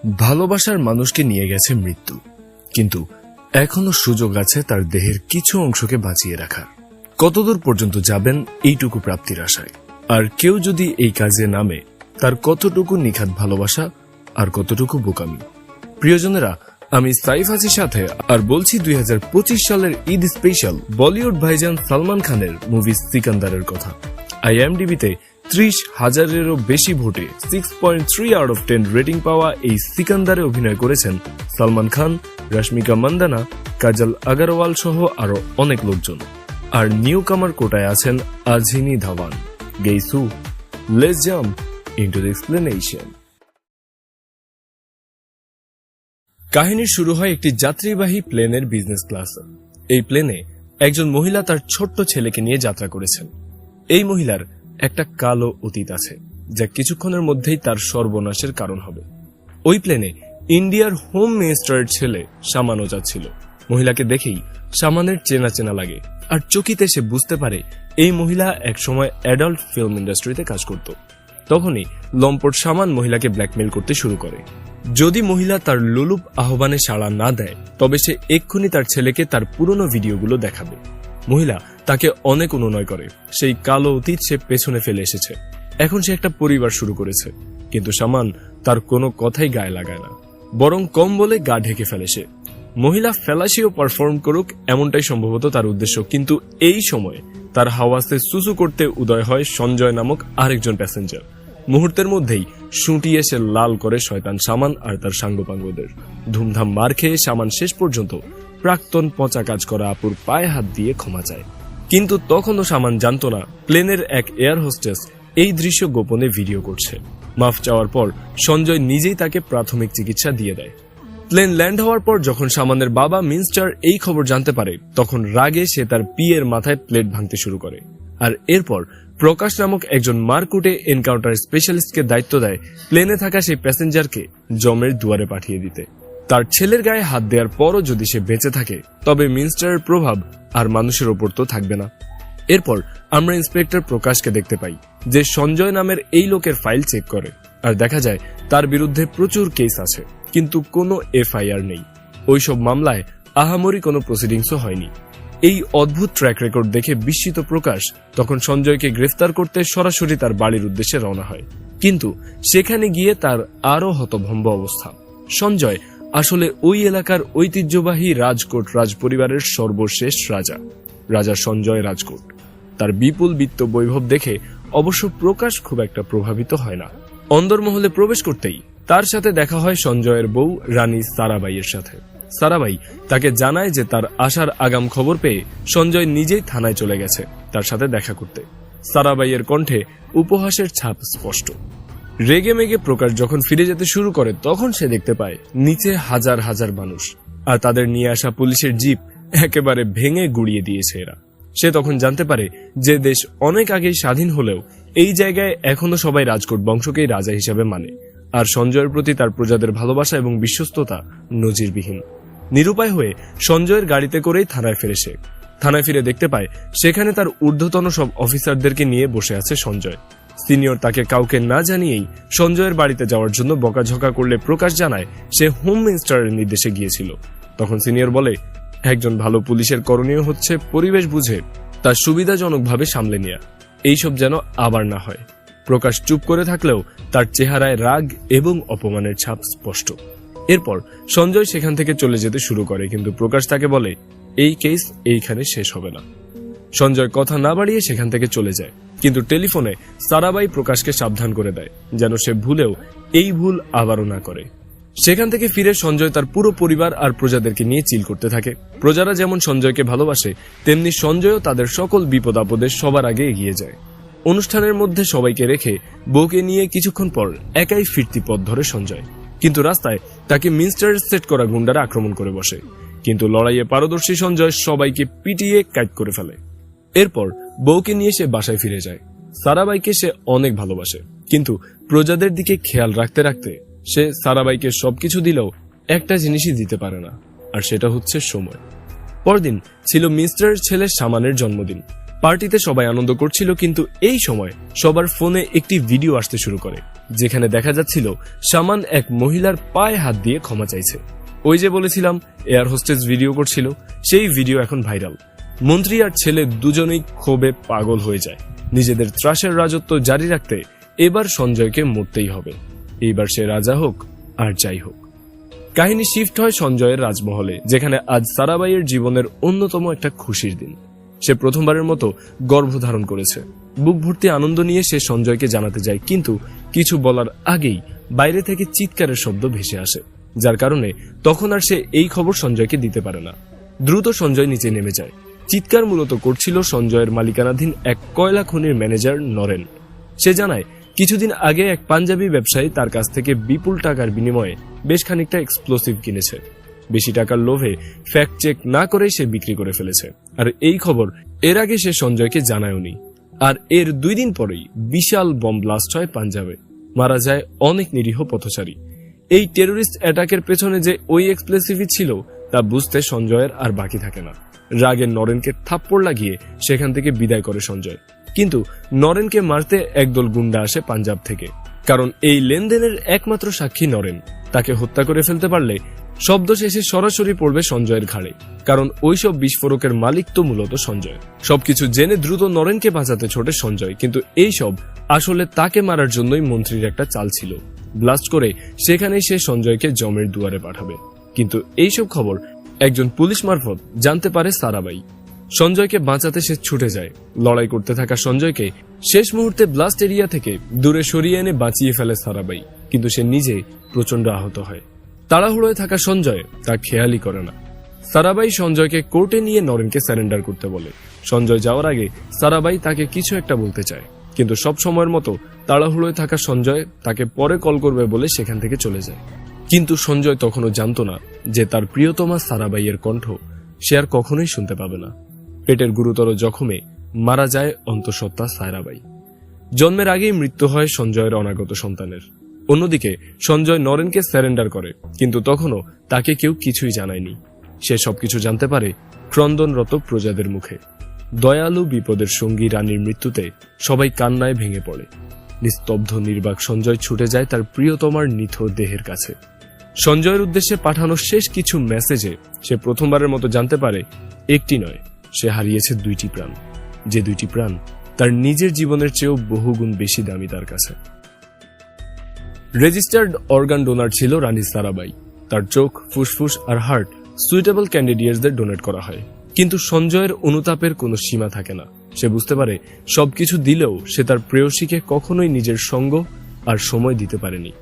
ভালোবাসার মানুষকে নিয়ে গেছে মৃত্যু, কিন্তু এখনো সুযোগ আছে তার দেহের কিছু অংশকে বাঁচিয়ে রাখার। কতদূর পর্যন্ত যাবেন এইটুকু প্রাপ্তির আশায়? আর কেউ যদি এই কাজে নামে, তার কতটুকু নিখাত ভালোবাসা আর কতটুকু বোকামি। প্রিয়জনেরা, আমি সাইফ আছির সাথে আর বলছি 2025 সালের ঈদ স্পেশাল বলিউড ভাইজান সালমান খানের মুভি সিকান্দারের কথা। IMDb-তে 30,000-এরও বেশি ভোটে 6.3 আউট অফ 10 রেটিং পাওয়া এই সিকান্দারে অভিনয় করেছেন সালমান খান, রশ্মিকা মান্দানা, কাজল আগরওয়াল সহ আরো অনেক লোকজন। আর নিউ কামার কোটায় আছেন আজিনি ধাওয়ান। গেইসু, let's jump into the explanation. কাহিনী শুরু হয় একটি যাত্রীবাহী প্লেনের বিজনেস ক্লাসে। এই প্লেনে একজন মহিলা তার ছোট্ট ছেলেকে নিয়ে যাত্রা করেছেন। এই মহিলার একটা কালো অতীত আছে, যা কিছুক্ষণের মধ্যেই তার সর্বনাশের কারণ হবে। ওই প্লেনে ইন্ডিয়ার হোম মিনিস্টারের ছেলে সামানও যাচ্ছিল। মহিলাকে দেখেই সামানের চেনা চেনা লাগে, আর চকিতে সে বুঝতে পারে এই মহিলা একসময় অ্যাডাল্ট ফিল্ম ইন্ডাস্ট্রিতে কাজ করত। তখনই লম্পট সামান মহিলাকে ব্ল্যাকমেইল করতে শুরু করে। যদি মহিলা তার লোলুপ আহ্বানে সাড়া না দেয়, তবে সে এক্ষুনি তার ছেলেকে তার পুরনো ভিডিওগুলো দেখাবে। মহিলা তাকে অনেক অনুনয় করে। সেই কালো অতীত সে পেছনে ফেলে এসেছে। এখন সে একটা পরিবার শুরু করেছে, কিন্তু সামান তার কোনো কথাই গায়ে লাগায় না, বরং কম বলে গা ঢেকে ফেলে সে। মহিলা ফেলাশিও পারফর্ম করুক, এমনটাই সম্ভবত তার উদ্দেশ্য। কিন্তু এই সময় তার হাওয়াসে সুসু করতে উদয় হয় সঞ্জয় নামক আরেকজন প্যাসেঞ্জার। মুহূর্তের মধ্যেই শুঁটিয়ে সে লাল করে শয়তান সামান আর তার সাঙ্গপাঙ্গদের। ধুমধাম মার খেয়ে সামান শেষ পর্যন্ত প্রাক্তন পচা কাজ করা আপুর পায়ে হাত দিয়ে ক্ষমা চায়। কিন্তু তখনও সামান জানত না প্লেনের এক এয়ার হোস্টেস এই দৃশ্য গোপনে ভিডিও করছে। মাফ চাওয়ার পর সঞ্জয় নিজেই তাকে প্রাথমিক চিকিৎসা দিয়ে দেয়। প্লেন ল্যান্ড হওয়ার পর যখন সামানের বাবা মিনিস্টার এই খবর জানতে পারে, তখন রাগে সে তার পিয়ের মাথায় প্লেট ভাঙতে শুরু করে। আর এরপর প্রকাশ নামক একজন মারকুটে এনকাউন্টার স্পেশালিস্টকে দায়িত্ব দেয় প্লেনে থাকা সেই প্যাসেঞ্জারকে জমের দুয়ারে পাঠিয়ে দিতে। তার ছেলের গায়ে হাত দেওয়ার পরও যদি সে বেঁচে থাকে, তবে মিনিস্টারের প্রভাব আর মানুষের ওপর তো থাকবে না। এরপর আমরা ইন্সপেক্টর প্রকাশকে দেখতে পাই, যে সঞ্জয় নামের এই লোকের ফাইল চেক করে, আর দেখা যায় তার বিরুদ্ধে প্রচুর কেস আছে, কিন্তু কোনো FIR নেই। ওইসব মামলায় আহামরি কোনো প্রসিডিংসও হয়নি। এই অদ্ভুত ট্র্যাক রেকর্ড দেখে বিস্মিত প্রকাশ তখন সঞ্জয়কে গ্রেফতার করতে সরাসরি তার বাড়ির উদ্দেশ্যে রওনা হয়। কিন্তু সেখানে গিয়ে তার আরো হতভম্ব অবস্থা। সঞ্জয় আসলে ওই এলাকার ঐতিহ্যবাহী রাজকোট রাজপরিবারের সর্বশেষ রাজা সঞ্জয় রাজকোট। তার বিপুল বিত্ত বৈভব দেখে অবশ্য প্রকাশ খুব একটা প্রভাবিত হয় না। অন্দরমহলে প্রবেশ করতেই তার সাথে দেখা হয় সঞ্জয়ের বউ রানী সারাবাইয়ের সাথে। সারাবাই তাকে জানায় যে তার আসার আগাম খবর পেয়ে সঞ্জয় নিজেই থানায় চলে গেছে তার সাথে দেখা করতে। সারাবাইয়ের কণ্ঠে উপহাসের ছাপ স্পষ্ট। রেগে মেগে প্রকাশ যখন ফিরে যেতে শুরু করে, তখন সে দেখতে পায় নিচে হাজার হাজার মানুষ, আর তাদের নিয়ে আসা পুলিশের জিপ একেবারে ভেঙে গুড়িয়ে দিয়েছে এরা। সে তখন জানতে পারে যে দেশ অনেক আগেই স্বাধীন হলেও এই জায়গায় এখনো সবাই রাজকোট বংশকেই রাজা হিসাবে মানে, আর সঞ্জয়ের প্রতি তার প্রজাদের ভালোবাসা এবং বিশ্বস্ততা নজিরবিহীন। নিরুপায় হয়ে সঞ্জয়ের গাড়িতে করেই থানায় ফিরে সে। থানায় ফিরে দেখতে পায় সেখানে তার ঊর্ধ্বতন সব অফিসারদেরকে নিয়ে বসে আছে সঞ্জয়। সিনিয়র তাকে কাউকে না জানিয়েই সঞ্জয়ের বাড়িতে যাওয়ার জন্য বকাঝকা করলে প্রকাশ জানায় সে হোম মিনিস্টারের নির্দেশে গিয়েছিল। তখন সিনিয়র বলে, একজন ভালো পুলিশের করণীয় হচ্ছে পরিবেশ বুঝে তার সুবিধাজনকভাবে সামলে নেয়া, এইসব যেন আবার না হয়। প্রকাশ চুপ করে থাকলেও তার চেহারায় রাগ এবং অপমানের ছাপ স্পষ্ট। এরপর সঞ্জয় সেখান থেকে চলে যেতে শুরু করে, কিন্তু প্রকাশ তাকে বলে এই কেস এইখানে শেষ হবে না। সঞ্জয় কথা না বাড়িয়ে সেখান থেকে চলে যায়, কিন্তু টেলিফোনে সারাবাই প্রকাশকে সাবধান করে দেয় যেন সে ভুলেও এই ভুল আবারও না করে। সেখান থেকে ফিরে সঞ্জয় তার পুরো পরিবার আর প্রজাদেরকে নিয়ে চিল করতে থাকে। প্রজারা যেমন সঞ্জয়কে ভালোবাসে, তেমনি সঞ্জয়ও তাদের সকল বিপদ আপদে সবার আগে এগিয়ে যায়। অনুষ্ঠানের মধ্যে সবাইকে রেখে বউকে নিয়ে কিছুক্ষণ পর একাই ফিরতি পথ ধরে সঞ্জয়, কিন্তু রাস্তায় তাকে মিনিস্টারের সেট করা গুন্ডারা আক্রমণ করে বসে। কিন্তু লড়াইয়ে পারদর্শী সঞ্জয় সবাইকে পিটিয়ে কাট করে ফেলে। এরপর বউকে নিয়ে সে বাসায় ফিরে যায়। সারাবাইকে সে অনেক ভালোবাসে, কিন্তু প্রজাদের দিকে খেয়াল রাখতে রাখতে সে সারাবাইকে সবকিছু দিলেও একটা জিনিসই দিতে পারে না, আর সেটা হচ্ছে সময়। পরদিন ছিল মিনিস্টারের ছেলে সামানের জন্মদিন। পার্টিতে সবাই আনন্দ করছিল, কিন্তু এই সময় সবার ফোনে একটি ভিডিও আসতে শুরু করে। যেখানে দেখা যাচ্ছিল সামান এক মহিলার পায়ে হাত দিয়ে ক্ষমা চাইছে। ওই যে বলেছিলাম এয়ার হোস্টেস ভিডিও করছিল, সেই ভিডিও এখন ভাইরাল। মন্ত্রী আর ছেলে দুজনেই ক্ষোভে পাগল হয়ে যায়। নিজেদের ত্রাসের রাজত্ব জারি রাখতে এবার সঞ্জয়কে মরতেই হবে। এইবার সে রাজা হোক আর যাই হোক। কাহিনী শিফট হয় সঞ্জয়ের রাজমহলে, যেখানে আজ সারাবাইয়ের জীবনের অন্যতম একটা খুশির দিন। সে প্রথমবারের মতো গর্ভধারণ করেছে। বুক ভর্তি আনন্দ নিয়ে সে সঞ্জয়কে জানাতে যায়, কিন্তু কিছু বলার আগেই বাইরে থেকে চিৎকারের শব্দ ভেসে আসে, যার কারণে তখন আর সে এই খবর সঞ্জয়কে দিতে পারে না। দ্রুত সঞ্জয় নিচে নেমে যায়। চিৎকার মূলত করছিল সঞ্জয়ের মালিকানাধীন এক কয়লা খনির ম্যানেজার নরেন। সে জানায় কিছুদিন আগে এক পাঞ্জাবি ব্যবসায়ী তার কাছ থেকে বিপুল টাকার বিনিময়ে বেশ খানিকটা এক্সপ্লোসিভ কিনেছে। বেশি টাকার লোভে ফ্যাক্ট চেক না করেই সে বিক্রি করে ফেলেছে। আর এই খবর এর আগে সে সঞ্জয়কে জানায়নি। আর এর 2 দিন পরেই বিশাল বম ব্লাস্ট হয় পাঞ্জাবে। মারা যায় অনেক নিরীহ পথচারী। এই টেরোরিস্ট অ্যাটাকের পেছনে যে ওই এক্সপ্লোসিভই ছিল তা বুঝতে সঞ্জয়ের আর বাকি থাকে না। রাগে নরেনকে থাপ্পড় লাগিয়ে সেখান থেকে বিদায় করে সঞ্জয়। কিন্তু নরেনকে মারতে একদল গুন্ডা আসে পাঞ্জাব থেকে, কারণ এই লেনদেনের একমাত্র সাক্ষী নরেন। তাকে হত্যা করে ফেলতে পারলে শব্দ শেষে সরাসরি পড়বে সঞ্জয়ের ঘাড়ে, কারণ ওইসব বিস্ফোরকের মালিক তো মূলত সঞ্জয়। সবকিছু জেনে দ্রুত নরেনকে বাঁচাতে ছোটে সঞ্জয়, কিন্তু এইসব আসলে তাকে মারার জন্যই মন্ত্রীর একটা চাল ছিল। ব্লাস্ট করে সেখানেই সে সঞ্জয়কে জমের দুয়ারে পাঠাবে। কিন্তু এইসব খবর একজন পুলিশ মারফত জানতে পারে সারাবাই। সঞ্জয়কে বাঁচাতে সে ছুটে যায়। লড়াই করতে থাকা সঞ্জয়কে শেষ মুহূর্তে ব্লাস্ট এরিয়া থেকে দূরে সরিয়ে এনে বাঁচিয়ে ফেলে সারাবাই, কিন্তু সে নিজে প্রচন্ড আহত হয়। তাড়াহুড়োয় থাকা সঞ্জয় তা খেয়ালই করে না। সারাবাই সঞ্জয়কে কোর্টে নিয়ে নরেনকে স্যারেন্ডার করতে বলে। সঞ্জয় যাওয়ার আগে সারাবাই তাকে কিছু একটা বলতে চায়, কিন্তু সব সময়ের মতো তাড়াহুড়োয় থাকা সঞ্জয় তাকে পরে কল করবে বলে সেখান থেকে চলে যায়। কিন্তু সঞ্জয় তখনও জানতো না যে তার প্রিয়তমা সারাবাইয়ের কণ্ঠ সে আর কখনোই শুনতে পাবে না। পেটের গুরুতর জখমে মারা যায় অন্তঃসত্ত্বা সারাবাই। জন্মের আগেই মৃত্যু হয় সঞ্জয়ের অনাগত সন্তানের। অন্যদিকে সঞ্জয় নরেনকে স্যারেন্ডার করে, কিন্তু তখনও তাকে কেউ কিছুই জানায়নি। সে সবকিছু জানতে পারে ক্রন্দনরত প্রজাদের মুখে। দয়ালু বিপদের সঙ্গী রানীর মৃত্যুতে সবাই কান্নায় ভেঙে পড়ে। নিস্তব্ধ নির্বাক সঞ্জয় ছুটে যায় তার প্রিয়তমার নিথর দেহের কাছে। সঞ্জয়ের উদ্দেশ্যে পাঠানো শেষ কিছু মেসেজে সে প্রথমবারের মতো জানতে পারে একটি নয়, সে হারিয়েছে 2টি প্রাণ। যে 2টি প্রাণ তার নিজের জীবনের চেয়েও বহুগুণ বেশি দামি তার কাছে। রেজিস্টার্ড অর্গান ডোনার ছিল রানী সারাবাই। তার চোখ, ফুসফুস আর হার্ট সুইটেবল ক্যান্ডিডেটসদের ডোনেট করা হয়। কিন্তু সঞ্জয়ের অনুতাপের কোনো সীমা থাকে না। সে বুঝতে পারে সবকিছু দিলেও সে তার প্রেয়সীকে কখনোই নিজের সঙ্গ আর সময় দিতে পারেনি।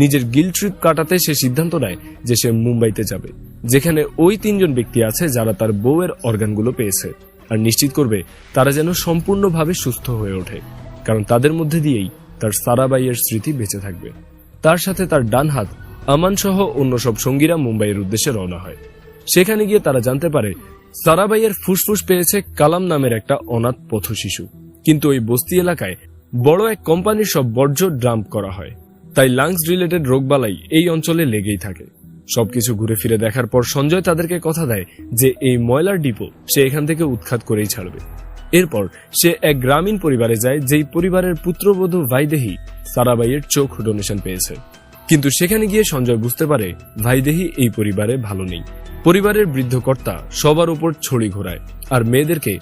নিজের গিল ট্রিপ কাটাতে সে সিদ্ধান্ত নেয় যে সে মুম্বাইতে যাবে, যেখানে ওই 3জন ব্যক্তি আছে যারা তার বউয়ের অর্গানগুলো পেয়েছে, আর নিশ্চিত করবে তারা যেন সম্পূর্ণভাবে সুস্থ হয়ে ওঠে, কারণ তাদের মধ্যে দিয়েই তার সারাবাইয়ের স্মৃতি বেঁচে থাকবে। তার সাথে তার ডান হাত আমান সহ অন্য সব সঙ্গীরা মুম্বাইয়ের উদ্দেশ্যে রওনা হয়। সেখানে গিয়ে তারা জানতে পারে সারাবাইয়ের ফুসফুস পেয়েছে কালাম নামের একটা অনাথ পথ শিশু। কিন্তু ওই বস্তি এলাকায় বড় এক কোম্পানির সব বর্জ্য ডাম্প করা হয়, তাই লাংস রিলেটেড রোগবালাই এই অঞ্চলে লেগেই থাকে। সবকিছু ঘুরে ফিরে দেখার পর সঞ্জয় তাদেরকে কথা দেয় যে এই ময়লার ডিপো সে এখান থেকে উৎখাত করেই ছাড়বে। এরপর সে এক গ্রামীণ পরিবারে যায়, যেই পরিবারের পুত্রবধূ ভাইদেহি সারাবাইয়ের চোখ ডোনেশন পেয়েছে। কিন্তু সেখানে গিয়ে সঞ্জয় বুঝতে পারে ভাইদেহি এই পরিবারে ভালো নেই। পরিবারের বৃদ্ধ কর্তা সবার উপর ছড়ি ঘোরায় আর মেয়েদেরকে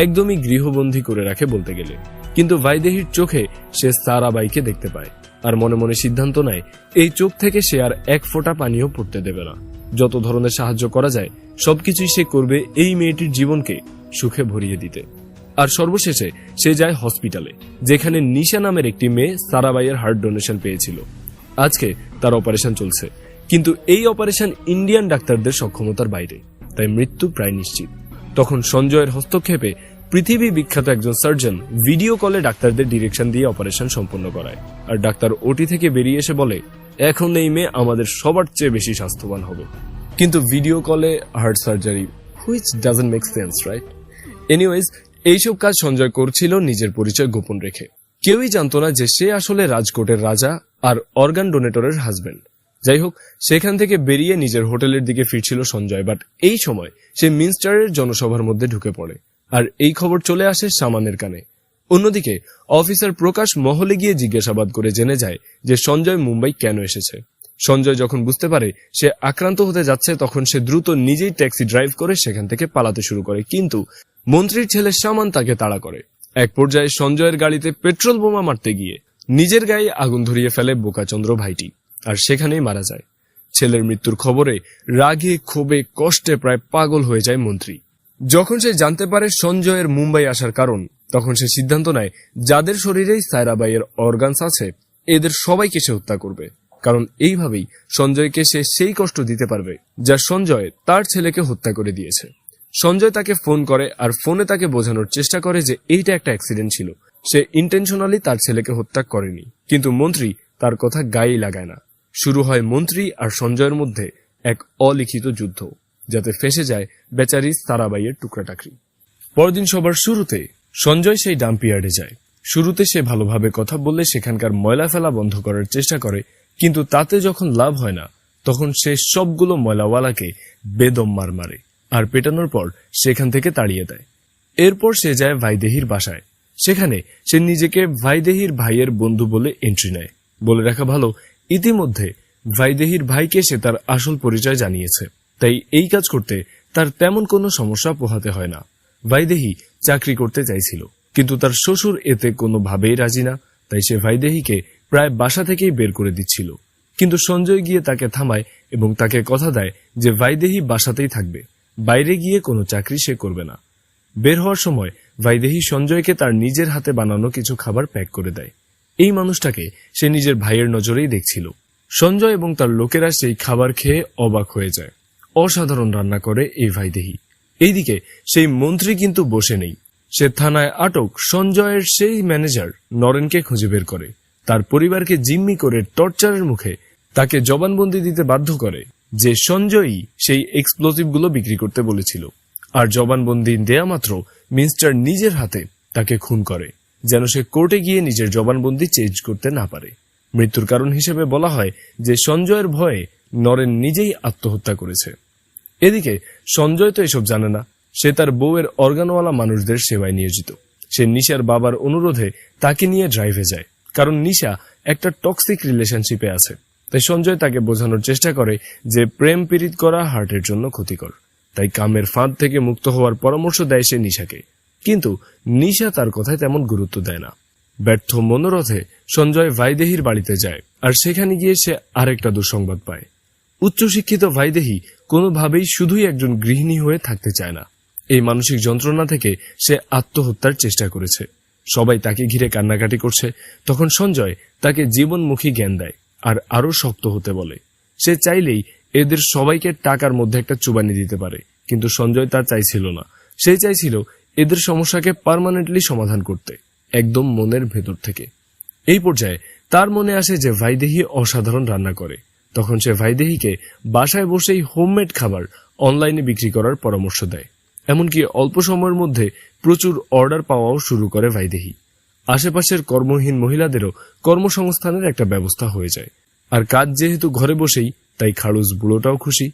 একদমই গৃহবন্দী করে রাখে বলতে গেলে। কিন্তু ভাইদেহির চোখে সে সারাবাইকে দেখতে পায় আর মনে মনে সিদ্ধান্ত নেয় এই চোখ থেকে সে আর এক ফোঁটা পানিও পড়তে দেবে না। যত ধরনের সাহায্য করা যায় সবকিছুই সে করবে এই মেয়েটির জীবনকে সুখে ভরিয়ে দিতে। আর সর্বশেষে সে যায় হসপিটালে, যেখানে নিশা নামের একটি মেয়ে সারাবাইয়ের হার্ট ডোনেশন পেয়েছিল। আজকে তার অপারেশন চলছে, কিন্তু এই অপারেশন ইন্ডিয়ান ডাক্তারদের সক্ষমতার বাইরে, তাই মৃত্যু প্রায় নিশ্চিত। তখন সঞ্জয়ের হস্তক্ষেপে পৃথিবী বিখ্যাত একজন সার্জন ভিডিও কলে ডাক্তারদের ডিরেকশন দিয়ে অপারেশন সম্পন্ন করায়। আর ডাক্তার ওটি থেকে বেরিয়ে এসে বলে এখন এই মেয়ে আমাদের সবার চেয়ে বেশি স্বাস্থ্যবান হবে। কিন্তু ভিডিও কলে heart surgery, which doesn't make sense, right? Anyways, এইসব কাজ সঞ্জয় করছিল নিজের পরিচয় গোপন রেখে। কেউই জানতো না যে সে আসলে রাজকোটের রাজা আর অর্গান ডোনেটরের হাজবেন্ড। যাই হোক, সেখান থেকে বেরিয়ে নিজের হোটেলের দিকে ফিরছিল সঞ্জয়, বাট এই সময় সে মিনস্টারের জনসভার মধ্যে ঢুকে পড়ে। আর এই খবর চলে আসে সামানের কানে। অন্যদিকে অফিসার প্রকাশ মহলে গিয়ে জিজ্ঞাসাবাদ করে জেনে যায় যে সঞ্জয় মুম্বাই কেন এসেছে। সঞ্জয় যখন বুঝতে পারে সে আক্রান্ত হতে যাচ্ছে, তখন সে দ্রুত নিজেই ট্যাক্সি ড্রাইভ করে সেখান থেকে পালাতে শুরু করে, কিন্তু মন্ত্রীর ছেলে সামান তাকে তাড়া করে। এক পর্যায়ে সঞ্জয়ের গাড়িতে পেট্রোল বোমা মারতে গিয়ে নিজের গায়ে আগুন ধরিয়ে ফেলে বোকাচন্দ্র ভাইটি, আর সেখানেই মারা যায়। ছেলের মৃত্যুর খবরে রাগে ক্ষোভে কষ্টে প্রায় পাগল হয়ে যায় মন্ত্রী। যখন সে জানতে পারে সঞ্জয়ের মুম্বাই আসার কারণ, তখন সে সিদ্ধান্ত নেয় যাদের শরীরেই সায়রাবাইয়ের অর্গানস আছে এদের সবাইকে সে হত্যা করবে, কারণ এইভাবেই সঞ্জয়কে সে সেই কষ্ট দিতে পারবে যা সঞ্জয় তার ছেলেকে হত্যা করে দিয়েছে। সঞ্জয় তাকে ফোন করে আর ফোনে তাকে বোঝানোর চেষ্টা করে যে এইটা একটা অ্যাক্সিডেন্ট ছিল, সে ইন্টেনশনালি তার ছেলেকে হত্যা করেনি। কিন্তু মন্ত্রী তার কথা গায়েই লাগায় না। শুরু হয় মন্ত্রী আর সঞ্জয়ের মধ্যে এক অলিখিত যুদ্ধ, যাতে ফেসে যায় বেচারি সারাবাইয়ের টুকরাটাকরি। পরদিন সবার শুরুতে সঞ্জয় সেই ডাম্পিয়ার্ডে যায়। শুরুতে সে ভালোভাবে কথা বললে সেখানকার ময়লা ফেলা বন্ধ করার চেষ্টা করে, কিন্তু তাতে যখন লাভ হয় না তখন সে সবগুলো ময়লাওয়ালাকে বেদম মার মারে আর পেটানোর পর সেখান থেকে তাড়িয়ে দেয়। এরপর সে যায় ভাইদেহির বাসায়। সেখানে সে নিজেকে ভাইদেহির ভাইয়ের বন্ধু বলে এন্ট্রি নেয়। বলে রাখা ভালো, ইতিমধ্যে ভাইদেহির ভাইকে সে তার আসল পরিচয় জানিয়েছে, তাই এই কাজ করতে তার তেমন কোনো সমস্যা পোহাতে হয় না। ভাইদেহি চাকরি করতে চাইছিল, কিন্তু তার শ্বশুর এতে কোনোভাবেই রাজি না, তাই সে ভাইদেহিকে প্রায় বাসা থেকেই বের করে দিচ্ছিল। কিন্তু সঞ্জয় গিয়ে তাকে থামায় এবং তাকে কথা দেয় যে ভাইদেহি বাসাতেই থাকবে, বাইরে গিয়ে কোনো চাকরি সে করবে না। বের হওয়ার সময় ভাইদেহি সঞ্জয়কে তার নিজের হাতে বানানো কিছু খাবার প্যাক করে দেয়। এই মানুষটাকে সে নিজের ভাইয়ের নজরেই দেখছিল। সঞ্জয় এবং তার লোকেরা সেই খাবার খেয়ে অবাক হয়ে যায়। অসাধারণ রান্না করে এই ভাইদেহি। এইদিকে সেই মন্ত্রী কিন্তু বসে নেই। সে থানায় আটক সঞ্জয়ের সেই ম্যানেজার নরেনকে খুঁজে বের করে, তার পরিবারকে জিম্মি করে টর্চারের মুখে তাকে জবানবন্দি দিতে বাধ্য করে যে সঞ্জয়ই সেই এক্সপ্লোসিভগুলো বিক্রি করতে বলেছিল। আর জবানবন্দি দেয়া মাত্র মিনিস্টার নিজের হাতে তাকে খুন করে, যেন সে কোর্টে গিয়ে নিজের জবানবন্দি চেঞ্জ করতে না পারে। মৃত্যুর কারণ হিসেবে বলা হয় যে সঞ্জয়ের ভয়ে নরেন নিজেই আত্মহত্যা করেছে। এদিকে সঞ্জয় তো এসব জানে না। সে তার বউয়ের অর্গানওয়ালা মানুষদের সেবায় নিয়োজিত। সে নিশার বাবার অনুরোধে তাকে নিয়ে ড্রাইভে যায়, কারণ নিশা একটা টক্সিক রিলেশনশিপে আছে। তাই সঞ্জয় তাকে বোঝানোর চেষ্টা করে যে প্রেম পীড়িত করা হার্টের জন্য ক্ষতিকর, তাই কামের ফাঁদ থেকে মুক্ত হওয়ার পরামর্শ দেয় সে নিশাকে। কিন্তু নিশা তার কথায় তেমন গুরুত্ব দেয় না। ব্যর্থ মনোরথে সঞ্জয় ভাইদেহির বাড়িতে যায়, আর সেখানে গিয়ে সে আরেকটা দুঃসংবাদ পায়। উচ্চশিক্ষিত ভাইদেহি কোনোভাবেই শুধুই একজন গৃহিণী হয়ে থাকতে চায় না। এই মানসিক যন্ত্রণা থেকে সে আত্মহত্যার চেষ্টা করেছে। সবাই তাকে ঘিরে কান্নাকাটি করছে। তখন সঞ্জয় তাকে জীবনমুখী জ্ঞান দেয় আর আরো শক্ত হতে বলে। সে চাইলেই এদের সবাইকে টাকার মধ্যে একটা চুবানি দিতে পারে, কিন্তু সঞ্জয় তা চাইছিল না। সে চাইছিল এদের সমস্যাকে পার্মানেন্টলি সমাধান করতে, একদম মনের ভেতর থেকে। এই পর্যায়ে তার মনে আসে যে ভাইদেহি অসাধারণ রান্না করে। তখন সে ভাইদেহিকে বাসায় বসেই হোমমেড খাবার অনলাইনে বিক্রি করার পরামর্শ দেয়। এমনকি অল্প সময়ের মধ্যে প্রচুর অর্ডার পাওয়াও শুরু করে ভাইদেহি। আশেপাশের কর্মহীন মহিলাদেরও কর্মসংস্থানের একটা ব্যবস্থা হয়ে যায়। আর কাজ যেহেতু ঘরে বসেই, তাই খাড়ুস বুড়োটাও খুশি।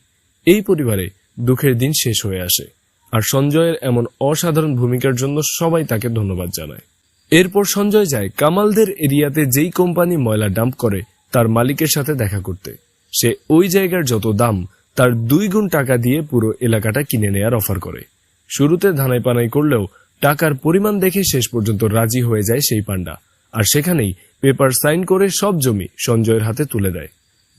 এই পরিবারে দুঃখের দিন শেষ হয়ে আসে, আর সঞ্জয়ের এমন অসাধারণ ভূমিকার জন্য সবাই তাকে ধন্যবাদ জানায়। এরপর সঞ্জয় যায় কামালদের এরিয়াতে যেই কোম্পানি ময়লা ডাম্প করে তার মালিকের সাথে দেখা করতে। সে ওই জায়গার যত দাম তার 2 গুণ টাকা দিয়ে পুরো এলাকাটা কিনে নেয়ার অফার করে। শুরুতে ধানাই পানাই করলেও টাকার পরিমাণ দেখে শেষ পর্যন্ত রাজি হয়ে যায় সেই পান্ডা, আর সেখানেই পেপার সাইন করে সব জমি সঞ্জয়ের হাতে তুলে দেয়।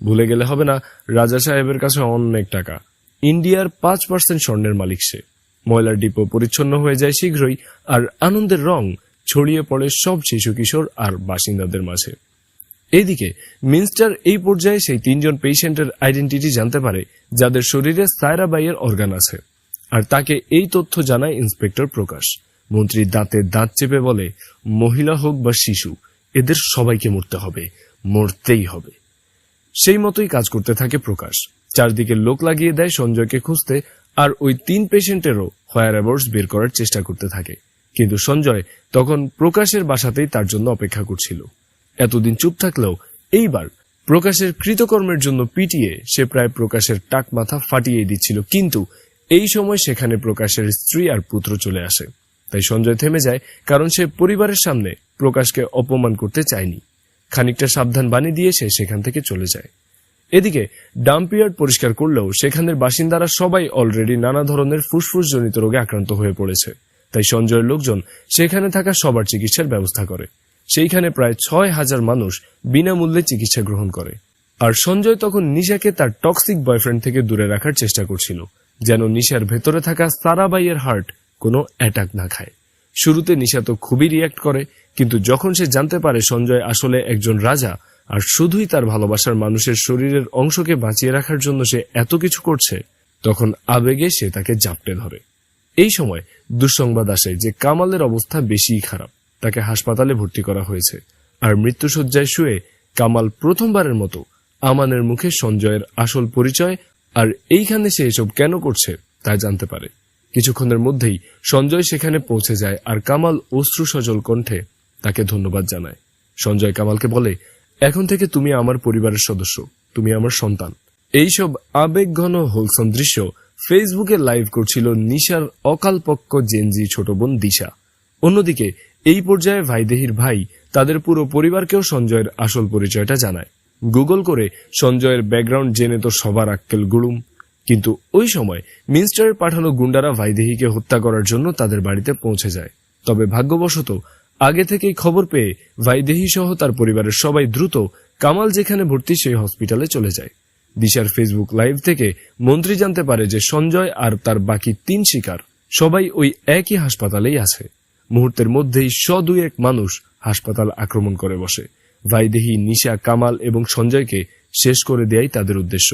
ভুলে গেলে হবে না, রাজা সাহেবের কাছে অনেক টাকা। ইন্ডিয়ার 5% স্বর্ণের মালিক সে। ময়লার ডিপো পরিচ্ছন্ন হয়ে যায় শীঘ্রই, আর আনন্দের রং ছড়িয়ে পড়ে সব শিশু কিশোর আর বাসিন্দাদের মাঝে। এইদিকে মিনিস্টার এই পর্যায়ে সেই 3 জন পেশেন্টের আইডেন্টিটি জানতে পারে যাদের শরীরে সায়রাবাইয়ের অর্গান আছে, আর তাকে এই তথ্য জানায় ইন্সপেক্টর প্রকাশ। মন্ত্রী দাঁতে দাঁত চেপে বলে, মহিলা হোক বা শিশু, এদের সবাইকে মরতে হবে, মরতেই হবে। সেই মতোই কাজ করতে থাকে প্রকাশ। চারদিকে লোক লাগিয়ে দেয় সঞ্জয়কে খুঁজতে, আর ওই 3 পেশেন্টেরও ফায়ার অ্যাবর্স বের করার চেষ্টা করতে থাকে। কিন্তু সঞ্জয় তখন প্রকাশের বাসাতেই তার জন্য অপেক্ষা করছিল। এতদিন চুপ থাকলেও এইবার প্রকাশের কৃতকর্মের জন্য পিটিয়ে সে প্রায় প্রকাশের টাক মাথা ফাটিয়ে দিচ্ছিল। কিন্তু এই সময় সেখানে প্রকাশের স্ত্রী আর পুত্র চলে আসে। তাই সঞ্জয় থেমে যায়, কারণ সে পরিবারের সামনে প্রকাশকে অপমান করতে চায়নি। খানিকটা সাবধান বাণী দিয়ে সে সেখান থেকে চলে যায়। এদিকে ডাম্পিয়ার্ড পরিষ্কার করলেও সেখানের বাসিন্দারা সবাই অলরেডি নানা ধরনের ফুসফুসজনিত রোগে আক্রান্ত হয়ে পড়েছে। তাই সঞ্জয়ের লোকজন সেখানে থাকা সবার চিকিৎসার ব্যবস্থা করে। সেইখানে প্রায় 6,000 মানুষ বিনামূল্যে চিকিৎসা গ্রহণ করে। আর সঞ্জয় তখন নিশাকে তার টক্সিক বয়ফ্রেন্ড থেকে দূরে রাখার চেষ্টা করছিল, যেন নিশার ভেতরে থাকা সারাবাইয়ের হার্ট কোনো অ্যাটাক না খায়। শুরুতে নিশা তো খুবই রিয়্যাক্ট করে, কিন্তু যখন সে জানতে পারে সঞ্জয় আসলে একজন রাজা আর শুধুই তার ভালোবাসার মানুষের শরীরের অংশকে বাঁচিয়ে রাখার জন্য সে এত কিছু করছে, তখন আবেগে সে তাকে জাপটে ধরে। এই সময় দুঃসংবাদ আসে যে কামালের অবস্থা বেশিই খারাপ। তাকে হাসপাতালে ভর্তি করা হয়েছে। আর মৃত্যুশয্যায় শুয়ে কামাল প্রথমবারের মতো আমানের মুখে সঞ্জয়ের আসল পরিচয় আর এইখানে সে এসব কেন করছে তা জানতে পারে। কিছুক্ষণের মধ্যেই সঞ্জয় সেখানে পৌঁছে যায় আর কামাল অশ্রু সজল কণ্ঠে তাকে ধন্যবাদ জানায়। সঞ্জয় কামালকে বলে, এখন থেকে তুমি আমার পরিবারের সদস্য, তুমি আমার সন্তান। এইসব আবেগঘন হোলসম দৃশ্য ফেসবুকে লাইভ করছিল নিশার অকালপক্ষ জেনজি ছোট বোন দিশা। অন্যদিকে এই পর্যায়ে ভাইদেহির ভাই তাদের পুরো পরিবারকেও সঞ্জয়ের আসল পরিচয়টা জানায়। গুগল করে সঞ্জয়ের ব্যাকগ্রাউন্ড জেনে তো সবার আক্কেল গুড়ুম। কিন্তু ওই সময় মিনস্টারের পাঠানো গুন্ডারা ভাইদেহিকে হত্যা করার জন্য তাদের বাড়িতে পৌঁছে যায়। তবে ভাগ্যবশত আগে থেকেই খবর পেয়ে ভাইদেহি সহ তার পরিবারের সবাই দ্রুত কামাল যেখানে ভর্তি সেই হসপিটালে চলে যায়। দিশার ফেসবুক লাইভ থেকে মন্ত্রী জানতে পারে যে সঞ্জয় আর তার বাকি 3 শিকার সবাই ওই একই হাসপাতালেই আছে। মুহূর্তের মধ্যেই 100-2 মানুষ হাসপাতাল আক্রমণ করে বসে। ভাইদেহি, নিশা, কামাল এবং সঞ্জয়কে শেষ করে দেয়াই তাদের উদ্দেশ্য।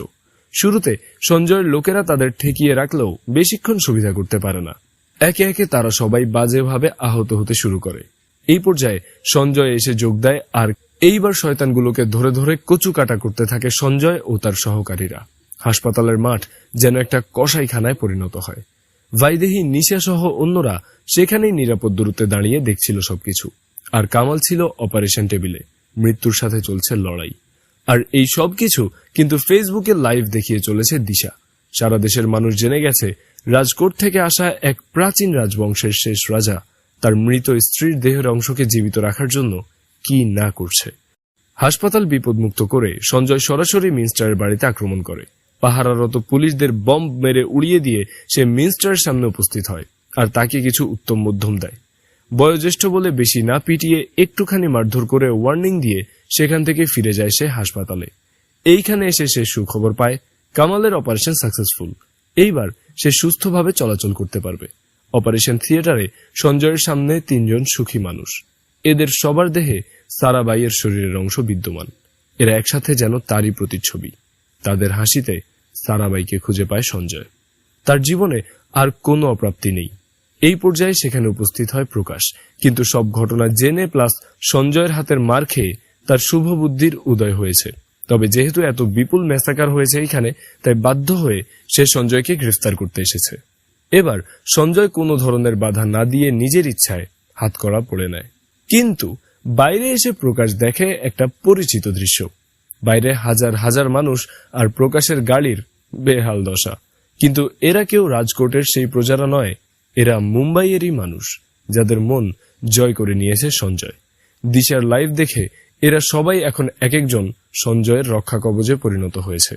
শুরুতে সঞ্জয়ের লোকেরা তাদের ঠেকিয়ে রাখলেও বেশিক্ষণ সুবিধা করতে পারে না। একে একে তারা সবাই বাজেভাবে আহত হতে শুরু করে। এই পর্যায়ে সঞ্জয় এসে যোগ দেয় আর এইবার শয়তানগুলোকে ধরে ধরে কচু কাটা করতে থাকে সঞ্জয় ও তার সহকারীরা। হাসপাতালের মাঠ যেন একটা কসাইখানায় পরিণত হয়। ভাইদেহি, নিশা সহ অন্যরা সেখানেই নিরাপদ দূরত্বে দাঁড়িয়ে দেখছিল সবকিছু। আর কামাল ছিল অপারেশন টেবিলে, মৃত্যুর সাথে চলছে লড়াই। আর এই সবকিছু কিন্তু ফেসবুকে লাইভ দেখিয়ে চলেছে দিশা। সারা দেশের মানুষ জেনে গেছে রাজকোট থেকে আসা এক প্রাচীন রাজবংশের শেষ রাজা তার মৃত স্ত্রীর দেহের অংশকে জীবিত রাখার জন্য কি না করছে। হাসপাতাল বিপদমুক্ত করে সঞ্জয় সরাসরি মিনস্টারের বাড়িতে আক্রমণ করে। পাহারারত পুলিশদের বম্ব মেরে উড়িয়ে দিয়ে সে মিনস্টারের সামনে উপস্থিত হয় আর তাকে কিছু উত্তম মধ্যম দেয়। বয়োজ্যেষ্ঠ বলে বেশি না পিটিয়ে একটুখানি মারধর করে ওয়ার্নিং দিয়ে সেখান থেকে ফিরে যায় সে হাসপাতালে। এইখানে এসে সে সুখবর পায়, কামালের অপারেশন সাকসেসফুল। এইবার সে সুস্থভাবে চলাচল করতে পারবে। অপারেশন থিয়েটারে সঞ্জয়ের সামনে 3 জন সুখী মানুষ। এদের সবার দেহে সারাবাইয়ের শরীরের অংশ বিদ্যমান। এরা একসাথে যেন তারই প্রতিচ্ছবি। তাদের হাসিতে সারাবাইকে খুঁজে পায় সঞ্জয়। তার জীবনে আর কোনো অপ্রাপ্তি নেই। এই পর্যায়ে সেখানে উপস্থিত হয় প্রকাশ, কিন্তু সব ঘটনা জেনে প্লাস সঞ্জয়ের হাতের মার খেয়ে তার শুভ বুদ্ধির উদয় হয়েছে। তবে যেহেতু এত বিপুল ম্যাসাকার হয়েছে এখানে, তাই বাধ্য হয়ে সে সঞ্জয়কে গ্রেফতার করতে এসেছে। এবার সঞ্জয় কোনো ধরনের বাধা না দিয়ে নিজের ইচ্ছায় হাতকড়া পড়ে নেয়। কিন্তু বাইরে এসে প্রকাশ দেখে একটা পরিচিত দৃশ্য। বাইরে হাজার হাজার মানুষ আর প্রকাশের গাড়ির বেহাল দশা। কিন্তু এরা কেউ রাজকোটের সেই প্রজারা নয়, এরা মুম্বাইয়েরই মানুষ, যাদের মন জয় করে নিয়েছে সঞ্জয়। দিশার লাইভ দেখে এরা সবাই এখন এক একজন সঞ্জয়ের রক্ষা কবচে পরিণত হয়েছে।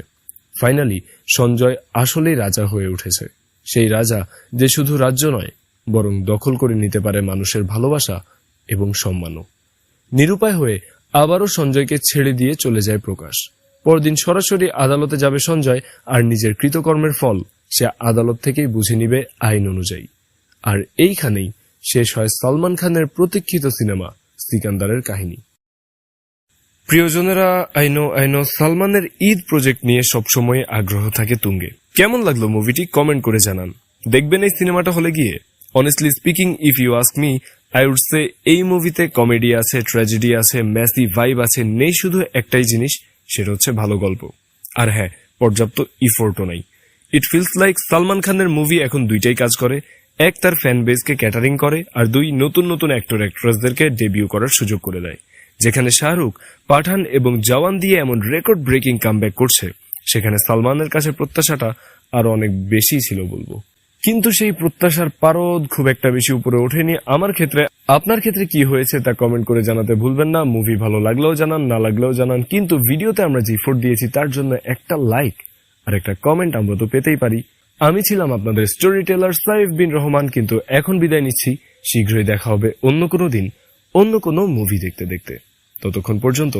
ফাইনালি সঞ্জয় আসলেই রাজা হয়ে উঠেছে। সেই রাজা যে শুধু রাজ্য নয়, বরং দখল করে নিতে পারে মানুষের ভালোবাসা এবং সম্মানও। নিরুপায় হয়ে আবারও সঞ্জয়কে ছেড়ে দিয়ে চলে যায় প্রকাশ। পরদিন সরাসরি আদালতে যাবে সঞ্জয়, আর নিজের কৃতকর্মের ফল সে আদালত থেকেই বুঝে নিবে আইন অনুযায়ী। আর এইখানেই শেষ হয় সালমান খানের প্রতীক্ষিত সিনেমা সিকান্দারের কাহিনী। প্রিয়জনেরা, আইনো সালমানের ঈদ প্রজেক্ট নিয়ে সবসময় আগ্রহ থাকে তুঙ্গে। কেমন লাগলো মুভিটি কমেন্ট করে জানান। দেখবেন এই সিনেমাটা হলে গিয়ে? Honestly speaking, if you ask me, I would say এই মুভিতে কমেডি আছে, ট্র্যাজেডি আছে, মেসি ভাইব আছে, নেই শুধু একটাই জিনিস, সেটা হচ্ছে ভালো গল্প। আর হ্যাঁ, পর্যাপ্ত ইফোর্টও নাই। ইট ফিলস লাইক সালমান খানের মুভি এখন দুইটাই কাজ করে। এক, তার ফ্যান বেসকে ক্যাটারিং করে, আর 2, নতুন নতুন অ্যাক্টর অ্যাক্ট্রেসদেরকে ডেবিউ করার সুযোগ করে দেয়। যেখানে শাহরুখ পাঠান এবং জওয়ান দিয়ে এমন রেকর্ড ব্রেকিং কামব্যাক করছে, সেখানে সালমানের কাছে প্রত্যাশাটা আরো অনেক বেশি ছিল বলবো। কিন্তু সেই প্রত্যাশার পারদ খুব একটা বেশি উপরে ওঠেনি আমার ক্ষেত্রে। আপনার ক্ষেত্রে কি হয়েছে তা কমেন্ট করে জানাতে ভুলবেন না। মুভি ভালো লাগলেও জানান, না লাগলেও জানান, কিন্তু ভিডিওতে আমরা যে এফোর্ট দিয়েছি তার জন্য একটা লাইক আর একটা কমেন্ট আমরা তো পেতেই পারি। আমি ছিলাম আপনাদের স্টোরি টেলার সাইফ বিন রহমান, কিন্তু এখন বিদায় নিচ্ছি। শীঘ্রই দেখা হবে অন্য কোনো দিন, অন্য কোনো মুভি দেখতে দেখতে। ততক্ষণ পর্যন্ত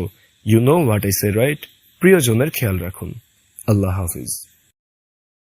you know what I say right, প্রিয়জনের খেয়াল রাখুন। আল্লাহ হাফিজ।